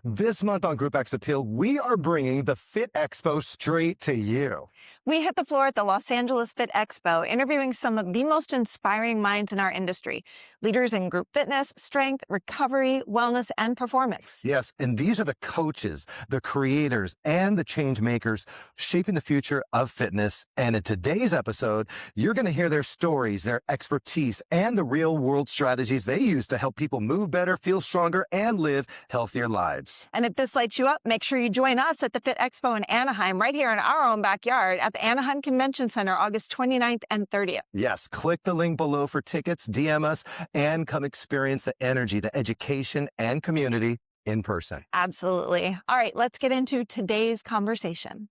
This month on Group X Appeal, we are bringing the Fit Expo straight to you. We hit the floor at the Los Angeles Fit Expo, interviewing some of the most inspiring minds in our industry, leaders in group fitness, strength, recovery, wellness, and performance. Yes, and these are the coaches, the creators, and the change makers shaping the future of fitness. And in today's episode, you're going to hear their stories, their expertise, and the real-world strategies they use to help people move better, feel stronger, and live healthier lives. And if this lights you up, make sure you join us at the Fit Expo in Anaheim, right here in our own backyard at the Anaheim Convention Center, August 29th and 30th. Yes, click the link below for tickets, DM us, and come experience the energy, the education, and community in person. Absolutely. All right, let's get into today's conversation.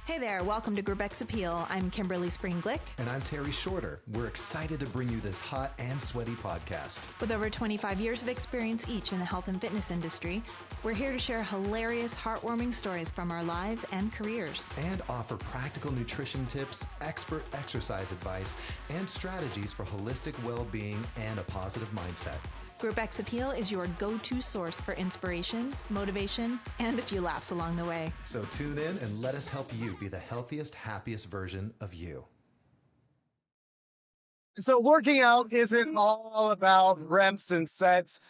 Hey there, welcome to Group X Appeal. I'm Kimberly Spring-Glick. And I'm Terry Shorter. We're excited to bring you this hot and sweaty podcast. With over 25 years of experience each in the health and fitness industry, we're here to share hilarious, heartwarming stories from our lives and careers. And offer practical nutrition tips, expert exercise advice, and strategies for holistic well-being and a positive mindset. Group X Appeal is your go-to source for inspiration, motivation, and a few laughs along the way. So tune in and let us help you be the healthiest, happiest version of you. So working out isn't all about reps and sets.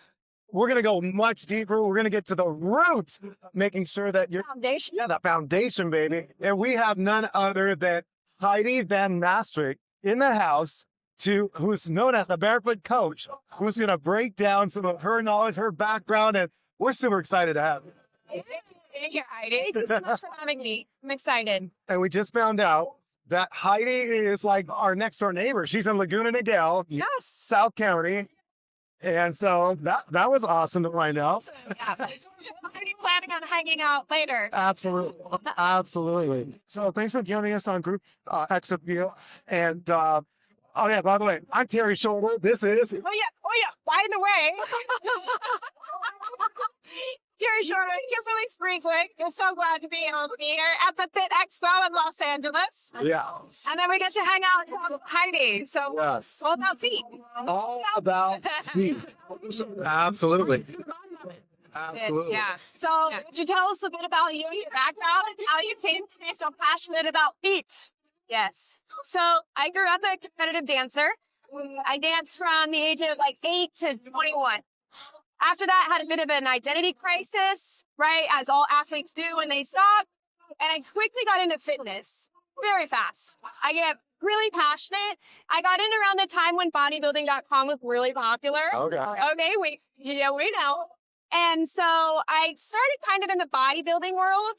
We're going to go much deeper. We're going to get to the root, making sure that you're... Foundation. Yeah, the foundation, baby. And we have none other than Heidi Van Mastrigt in the house, who's known as the Barefoot Coach, who's going to break down some of her knowledge, her background, and we're super excited to have her. Thank you, Heidi. Thank you so much for having me. I'm excited. And we just found out that Heidi is like our next door neighbor. She's in Laguna Niguel, Yes. South County. And so that was awesome to find out. Yeah. Are you planning on hanging out later? Absolutely. Absolutely. So thanks for joining us on Group X Appeal. And, oh yeah, by the way, I'm Terry Shorter. This is... Oh yeah. By the way, Terry Shorter, Kimberly Spring-Glick. I'm so glad to be able to be here at the Fit Expo in Los Angeles. Yeah. And then we get to hang out with Heidi. So Yes. all about feet. All about feet. Absolutely. Absolutely. Yeah. So could you tell us a bit about you, your background, and how you came to be so passionate about feet? Yes. So I grew up a competitive dancer. I danced from the age of 8 to 21. After that, I had a bit of an identity crisis, right? As all athletes do when they stop. And I quickly got into fitness very fast. I get really passionate. I got in around the time when bodybuilding.com was really popular. Okay. Okay, we know. And so I started kind of in the bodybuilding world,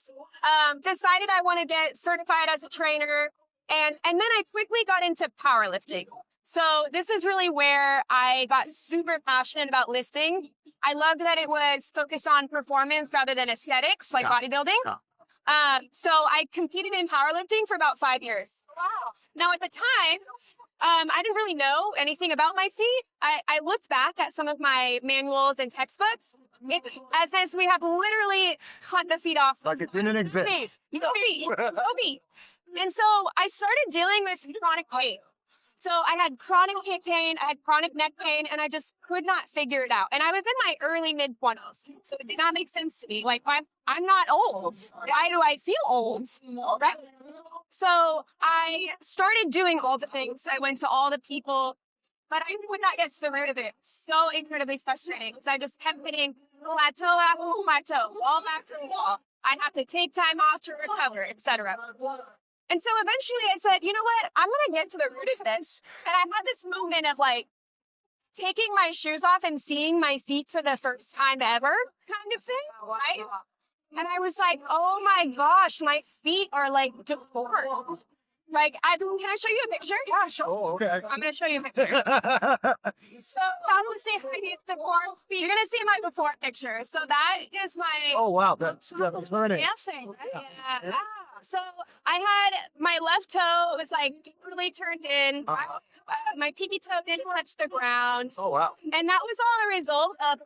decided I want to get certified as a trainer. And then I quickly got into powerlifting. So this is really where I got super passionate about lifting. I loved that it was focused on performance rather than aesthetics, like bodybuilding. Yeah. So I competed in powerlifting for about 5 years. Wow. Now at the time, I didn't really know anything about my feet. I looked back at some of my manuals and textbooks. As if we have literally cut the feet off. Like it didn't exist. No feet. And so I started dealing with chronic pain. So I had chronic hip pain, I had chronic neck pain, and I just could not figure it out. And I was in my early mid-20s, so it did not make sense to me. I'm not old. Why do I feel old? Right? So I started doing all the things. I went to all the people, but I would not get to the root of it. So incredibly frustrating because I just kept hitting plateau after plateau, wall after wall. I'd have to take time off to recover, etc. And so eventually I said, you know what? I'm going to get to the root of this. And I had this moment of taking my shoes off and seeing my feet for the first time ever kind of thing, right? And I was like, oh my gosh, my feet are deformed. Can I show you a picture? Yeah, sure. Oh, okay. I'm going to show you a picture. So let's see Heidi's before feet. You're going to see my before picture. So that is my... Oh, wow. That's turning. dancing. Yeah. So I had my left toe was deeply turned in. My pinky toe didn't touch the ground. Oh, wow. And that was all a result of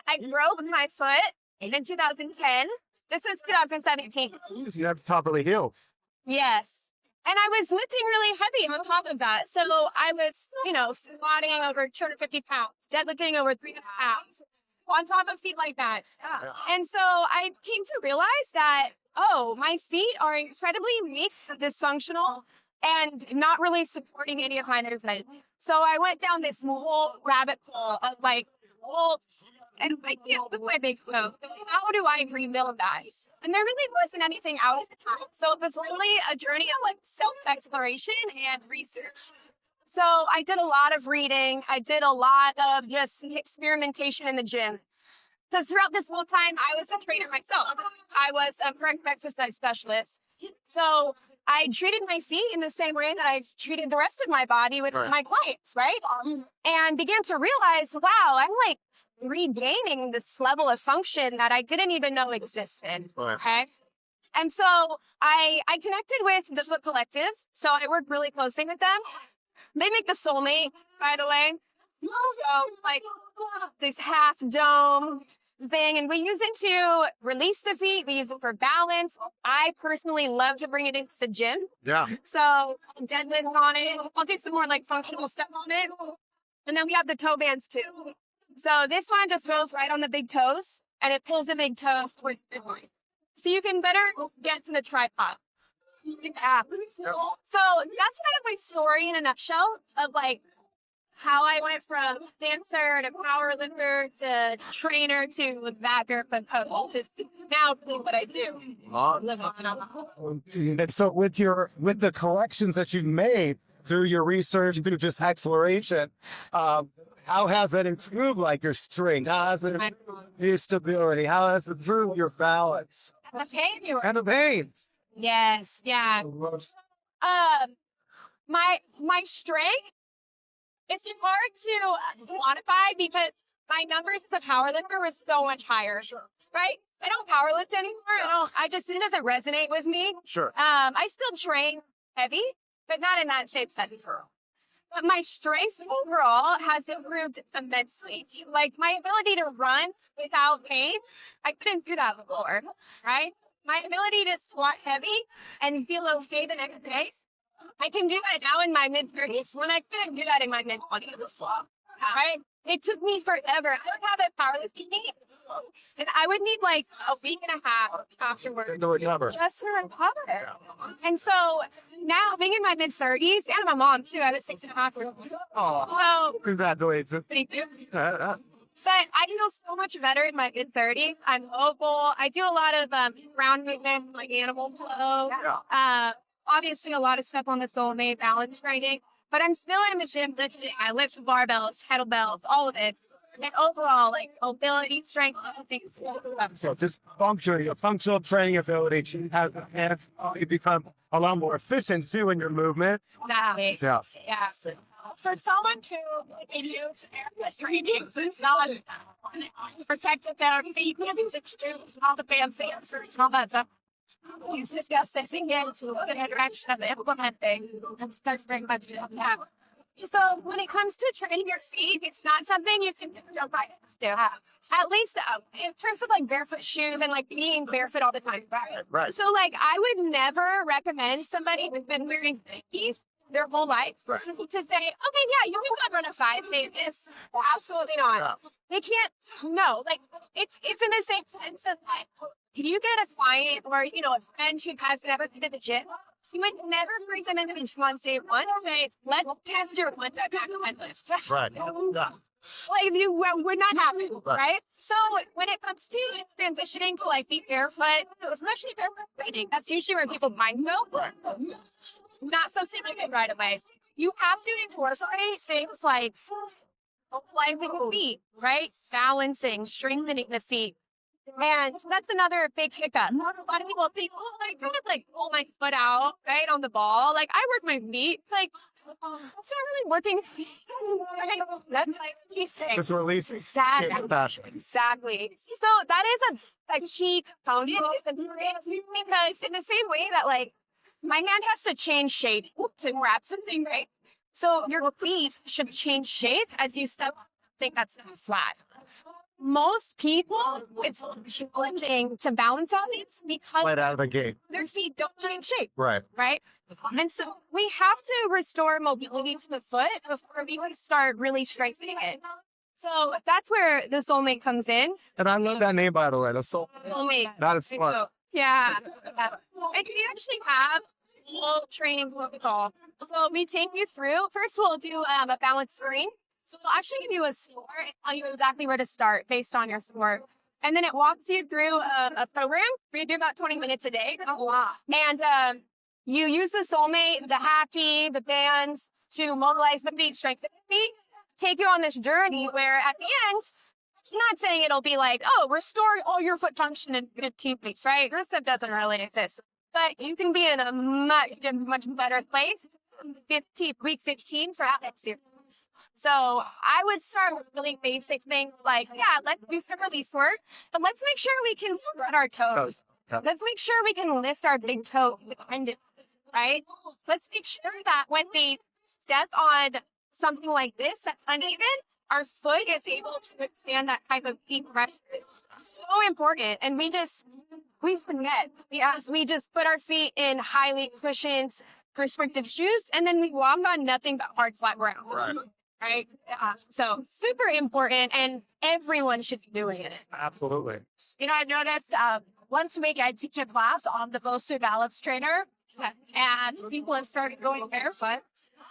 I broke my foot in 2010. This was 2017. Just never properly healed. Yes. And I was lifting really heavy on top of that. So I was, squatting over 250 pounds, deadlifting over 300 pounds. on top of feet like that. And so I came to realize that, oh, my feet are incredibly weak, dysfunctional, and not really supporting any of my movement. So I went down this whole rabbit hole of like, well, and I can't with my big toe. How do I rebuild that? And there really wasn't anything out at the time. So it was really a journey of like self-exploration and research. So I did a lot of reading. I did a lot of just experimentation in the gym. Because throughout this whole time, I was a trainer myself. I was a corrective exercise specialist. So I treated my feet in the same way that I've treated the rest of my body with my clients, right? And began to realize, wow, I'm like regaining this level of function that I didn't even know existed. Okay. And so I connected with the Foot Collective. So I worked really closely with them. They make the soulmate, by the way. So like this half dome thing, and we use it to release the feet. We use it for balance. I personally love to bring it into the gym. Yeah. So deadlift on it. I'll do some more like functional stuff on it. And then we have the toe bands too. So this one just goes right on the big toes, and it pulls the big toes towards the midline. So you can better get to the tripod. Yeah. So that's kind of my story in a nutshell of like how I went from dancer to power lifter to trainer to that barefoot coach. It's now really what I do. And so with the collections that you've made through your research, through just exploration, how has that improved like your strength? How has it improved your stability? How has it improved your balance? The pain. And the pain. Yes, yeah. My strength, it's hard to quantify because my numbers as a power lifter were so much higher, right? I don't power lift anymore. It doesn't resonate with me. Sure. I still train heavy, but not in that same sense. But my strength overall has improved immensely. Like my ability to run without pain, I couldn't do that before, right? My ability to squat heavy and feel okay the next day, I can do that now in my mid-30s when I couldn't do that in my mid-20s, right? It took me forever. I would have a powerlifting meet, and I would need like a week and a half afterwards just to recover. And so now, being in my mid-30s, and I'm a mom too, I have a 6.5-year-old. Oh, so, congratulations. Thank you. But I feel so much better in my mid-30s. I'm mobile. I do a lot of ground movement, like animal flow. Obviously, a lot of stuff on the soulmate, balance training. But I'm still in the gym lifting. I lift barbells, kettlebells, all of it. And overall, like mobility, strength, all things. So just functional training ability has become a lot more efficient too in your movement. Yeah. For someone who is training, it's not protected their feet, it's all the fancy answers, all that stuff. You discuss this again to look at the direction of implementing. That's very much that. So when it comes to training your feet, it's not something you can jump by to have. At least in terms of like barefoot shoes and like being barefoot all the time. Right. So like I would never recommend somebody who's been wearing Nikes their whole life to say, okay, yeah, you can run a 5K. Absolutely not. Yeah. They can't. No, like it's in the same sense that like, you get a client or a friend who has never been to the gym. You would never bring them into the gym on day one and say, let's test your one back deadlift. Right. Yeah. Like would not happen, right? So when it comes to transitioning to like be barefoot, especially barefoot training, that's usually where people mind go. Right. Not so simple right away. You have to incorporate things like flying the feet, right? Balancing, strengthening the feet. And that's another big hiccup. A lot of people think, kind of like pull my foot out, right, on the ball. Like, I work my feet. Like, that's not really working feet. That's like releasing. Just release. Exactly. So that is a key component because in the same way that, like, my hand has to change shape to grab something, right? So your feet should change shape as you step. Think that's flat. Most people, it's challenging to balance on these because right out of the gate, their feet don't change shape. Right. And so we have to restore mobility to the foot before we can start really strengthening it. So that's where the soulmate comes in. And I love that name, by the way. The Soulmate. That is smart. Yeah. And we actually have a full training protocol. So we take you through. First, we'll do a balance screen. So we'll actually give you a score and tell you exactly where to start based on your score. And then it walks you through a program. We do about 20 minutes a day. And you use the soulmate, the happy, the bands to mobilize the feet, strengthen the feet, take you on this journey where at the end, I'm not saying it'll be like, oh, restore all your foot function in 15 weeks, right? This stuff doesn't really exist. But you can be in a much better place week 15 for next year. So I would start with really basic things like, yeah, let's do some release work, but let's make sure we can spread our toes. Let's make sure we can lift our big toe independently, right? Let's make sure that when we step on something like this that's uneven, our foot is able to withstand that type of deep pressure. It's so important. And we forget. We just put our feet in highly cushioned, restrictive shoes, and then we walk on nothing but hard, flat ground. Right? So super important, and everyone should be doing it. Absolutely. You know, I noticed once a week I teach a class on the Barefoot balance trainer, and people have started going barefoot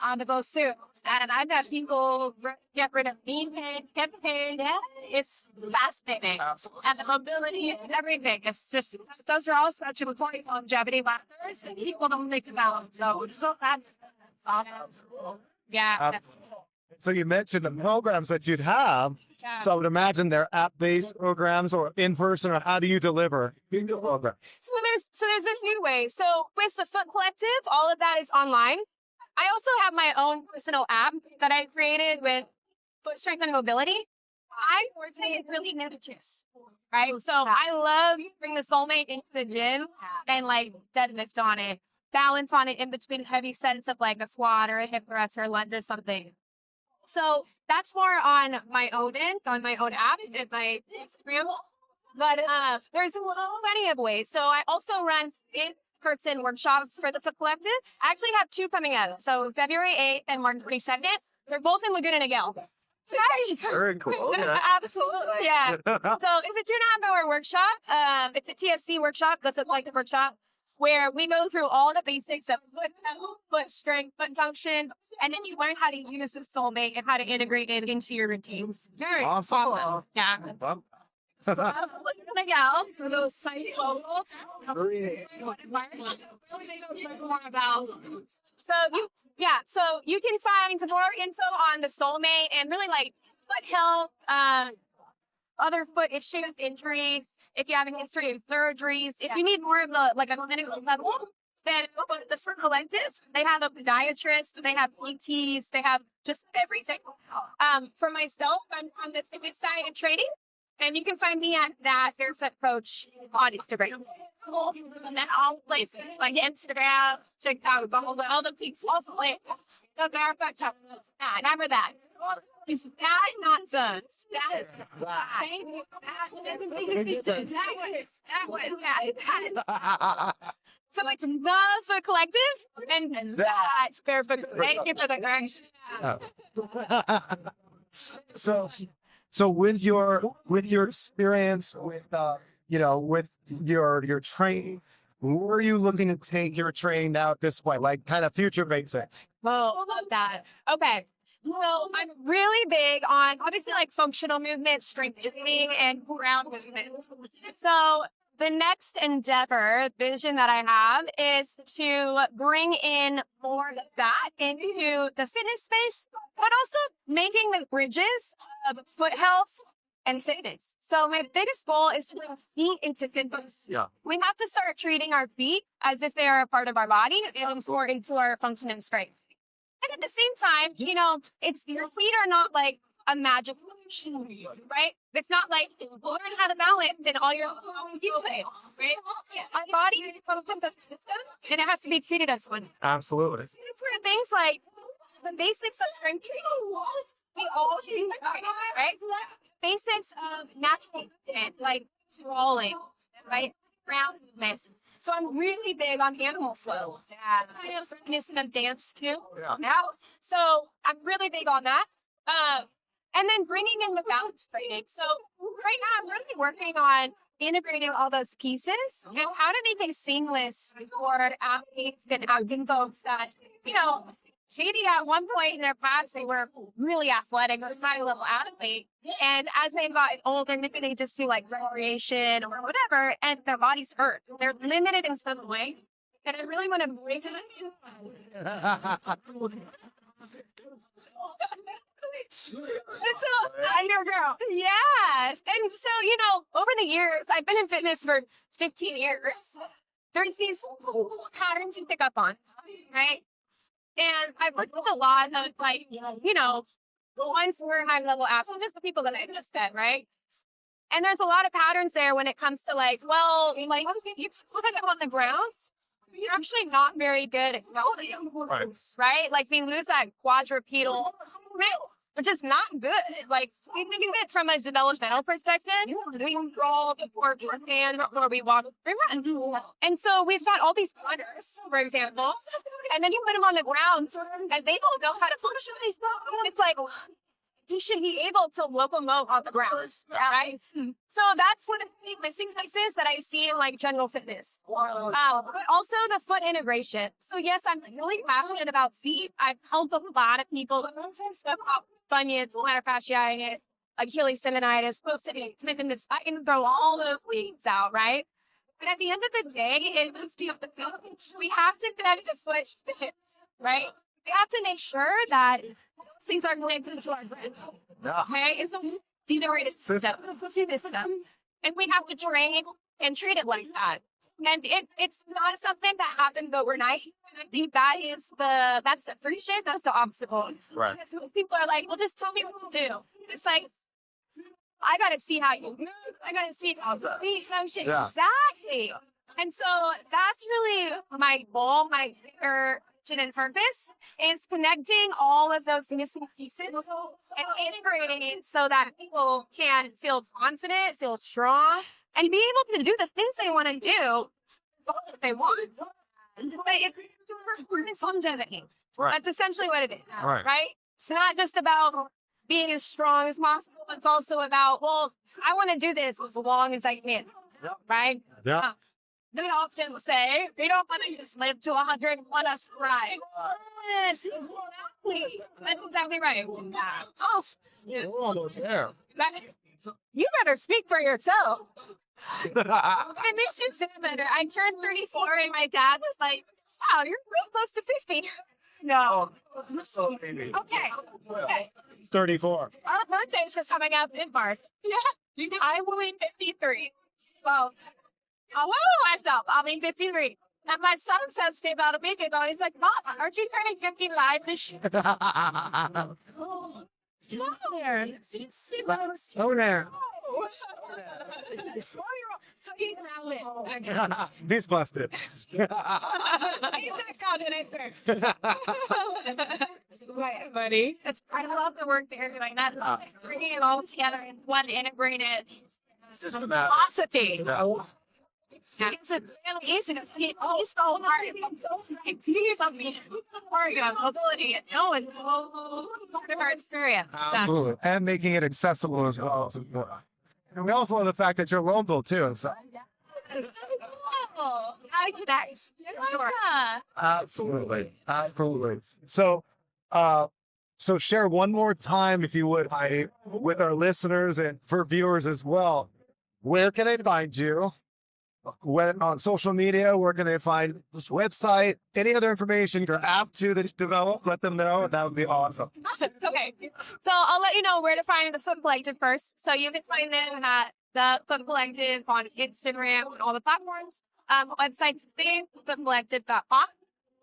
on the Barefoot. And I've had people get rid of knee pain, hip pain. Yeah. It's fascinating. Absolutely. And the mobility and everything. It's just, those are all such important longevity factors that people don't think about. So that. Yeah. Absolutely. So you mentioned the programs that you'd have. Yeah. So I would imagine they're app-based programs or in-person, or how do you deliver your programs? So there's a few ways. So with the Foot Collective, all of that is online. I also have my own personal app that I created with foot strength and mobility. I would say it's really niches, right? So I love bring the soulmate into the gym and like deadlift on it, balance on it in between heavy sets of like a squat or a hip thrust or a lunge or something. So that's more on my own end, on my own app and my Instagram. But there's plenty of ways. So I also run in-person workshops for the Foot Collective. I actually have 2 coming up. So February 8th and March 22nd. They're both in Laguna Niguel. Very cool. Yeah. Absolutely. Yeah. So it's a 2.5-hour workshop. It's a TFC workshop. That's a collective workshop where we go through all the basics of foot strength, foot function, and then you learn how to use the soulmate and how to integrate it into your routines. Very Awesome. Yeah. For those tiny local. So you can find more info on the soulmate and really like foot health, other foot issues, injuries. If you have a history of surgeries, if you need more of a clinical level, then go to the Foot Collective. They have a podiatrist, they have PTs, they have just everything. For myself, I'm on the fitness side and training, and you can find me at that Barefoot Coach on Instagram. And then all places like Instagram, TikTok, all the places, the Barefoot Coach. Remember that. Is that not the So it's the Foot Collective and that's Barefoot. Thank you for the correction. So with your experience with with your training, where are you looking to take your training now at this point, like kind of future basics? Oh, love that. Okay. So I'm really big on obviously like functional movement, strength training, and ground movement. So the next endeavor, vision that I have is to bring in more of that into the fitness space, but also making the bridges of foot health and fitness. So my biggest goal is to bring feet into fitness. Yeah. We have to start treating our feet as if they are a part of our body and more into our function and strength. And at the same time, it's your feet are not like a magic solution, right? It's not like learn how to balance and all your feel right? Our body is a system, and it has to be treated as one. Absolutely. It's where things like the basics of strength training, we all do, right? Basics of natural movement, like crawling, right? Ground movement. So I'm really big on animal flow. Kind of reminiscent of dance too. Yeah. Now, so I'm really big on that. And then bringing in the balance training. So right now I'm really working on integrating all those pieces and how to make it seamless for athletes and acting folks that, maybe at one point in their past, they were really athletic or high level athlete. And as they've gotten older, maybe they just do like recreation or whatever, and their bodies hurt. They're limited in some way. And I really want to bring to so I'm your girl. Yes. And so, over the years, I've been in fitness for 15 years. There's these patterns you pick up on, right? And I've worked with a lot of the ones who are high level athletes, just the people that I just said, right? And there's a lot of patterns there when it comes to you put them on the ground, you're actually not very good at going, right? Like we lose that quadrupedal, which is not good. Like we think of it from a developmental perspective. We roll before and or we walk, we run. And so we've got all these runners, for example, and then you put them on the ground and they don't know how to function. It's like he should be able to locomote on the ground, right? So that's one of the missing pieces that I see in like general fitness. But also the foot integration. So yes, I'm really passionate about feet. I've helped a lot of people with bunions, plantar fasciitis, Achilles tendonitis, tendonitis. I can throw all those leagues out, right? But at the end of the day, it moves beyond the foot. We have to connect the foot to the hips, right? We have to make sure that things are connected to our breath. Okay? It's a integrated system. And we have to train and treat it like that. And it's not something that happens overnight. I think that's the friction, that's the obstacle. Right. Because most people are like, well, just tell me what to do. It's like, I got to see how you move. I got to see how you function. Yeah. Exactly. And so that's really my goal, my bigger and purpose is connecting all of those missing pieces and integrating it so that people can feel confident, feel strong, and be able to do the things they want to do that they want. But it's performance longevity. Right. That's essentially what it is. Right? It's not just about being as strong as possible. It's also about, well, I want to do this as long as I can. Right? Yeah. They often say, we don't want to just live to 100, want us to thrive. Yes, exactly. That's exactly right. Oh, We're almost there. You better speak for yourself. It makes you feel better. I turned 34 and my dad was like, wow, you're real close to 50. No. So maybe. Okay. 34. Our birthdays are coming up in March. Yeah. I will be 53. Well, I'll myself. I'll be 53. And my son says to me about a week ago, he's like, Mom, aren't you turning 50 live this year? Over there. So he's around it. He's busted. He's not confident, sir. Right, buddy. I love the work that you're doing. That bringing it all together in one integrated philosophy. It's really easy to get all so hard. He's on me. Mobility and knowing our experience. Absolutely. And making it accessible as well. And we also love the fact that you're local too. So. I connect. Absolutely. Absolutely. So, so share one more time, if you would, Heidi, with our listeners and for viewers as well. Where can they find you? When on social media, where can they find this website? Any other information, your app too that you developed, let them know. That would be awesome. Awesome. Okay. So I'll let you know where to find the Foot Collective first. So you can find them at the Foot Collective on Instagram and all the platforms. Website's the same, footcollective.com.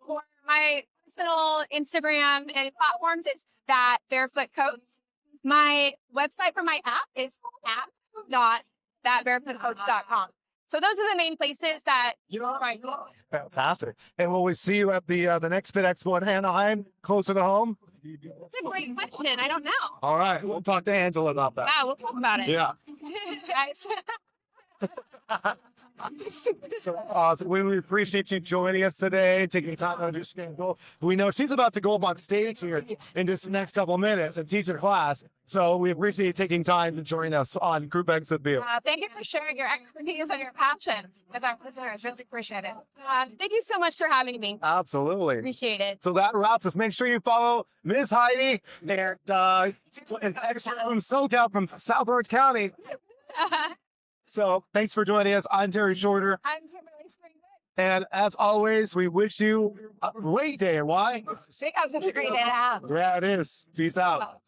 For my personal Instagram and platforms, it's that Barefoot Coach. My website for my app is app.thatbarefootcoach.com. So those are the main places that you're right. Fantastic. And will we see you at the next Fit Expo in Anaheim, closer to home? That's a great question. I don't know. All right. We'll talk to Angela about that. Yeah, we'll talk about it. Yeah. Guys. So awesome. We appreciate you joining us today, taking time out of your schedule. We know she's about to go up on stage here in just the next couple minutes and teach a class. So we appreciate you taking time to join us on Group Exit View. Thank you for sharing your expertise and your passion with our listeners. Really appreciate it. Thank you so much for having me. Absolutely. Appreciate it. So that wraps us. Make sure you follow Ms. Heidi, and an expert from SoCal, from South Orange County. So thanks for joining us. I'm Terry Shorter. I'm Kimberly Spring. And as always, we wish you a great day. And why? Because it's a great day to have. Yeah, it is. Peace out.